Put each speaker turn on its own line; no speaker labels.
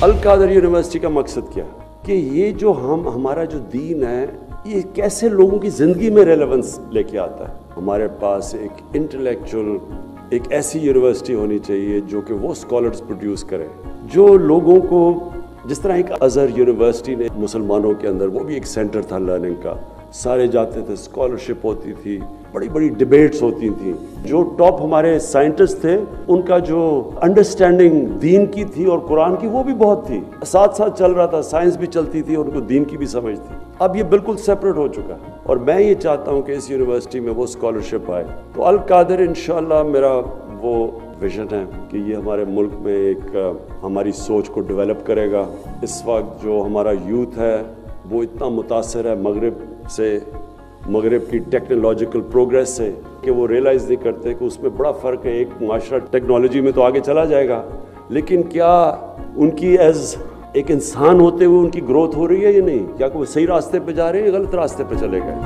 अल Kader university का मकसद क्या है कि ये जो हमारा जो दीन है ये कैसे लोगों की ज़िंदगी में रेलेवेंस लेके आता है। हमारे पास एक इंटेलेक्चुअल एक ऐसी यूनिवर्सिटी होनी चाहिए जो कि वो स्कॉलर्स प्रोड्यूस करे जो लोगों को, जिस तरह एक अजहर यूनिवर्सिटी ने मुसलमानों के अंदर, वो भी एक सेंटर था लर्निंग का, सारे जाते थे, स्कॉलरशिप होती थी, बड़ी बड़ी डिबेट्स होती थी। जो टॉप हमारे साइंटिस्ट थे उनका जो अंडरस्टैंडिंग दीन की थी और कुरान की वो भी बहुत थी, साथ साथ चल रहा था, साइंस भी चलती थी और उनको दीन की भी समझ थी। अब ये बिल्कुल सेपरेट हो चुका है और मैं ये चाहता हूँ कि इस यूनिवर्सिटी में वो स्कॉलरशिप आए। तो अल कादर इंशाल्लाह मेरा वो विजन है कि ये हमारे मुल्क में एक हमारी सोच को डेवलप करेगा। इस वक्त जो हमारा यूथ है वो इतना मुतासर है मगरिब की टेक्नोलॉजिकल प्रोग्रेस से कि वो रियलाइज़ नहीं करते कि उसमें बड़ा फ़र्क है। एक माशरा टेक्नोलॉजी में तो आगे चला जाएगा, लेकिन क्या उनकी एज एक इंसान होते हुए उनकी ग्रोथ हो रही है या नहीं? क्या वो सही रास्ते पे जा रहे हैं या गलत रास्ते पे चले गए?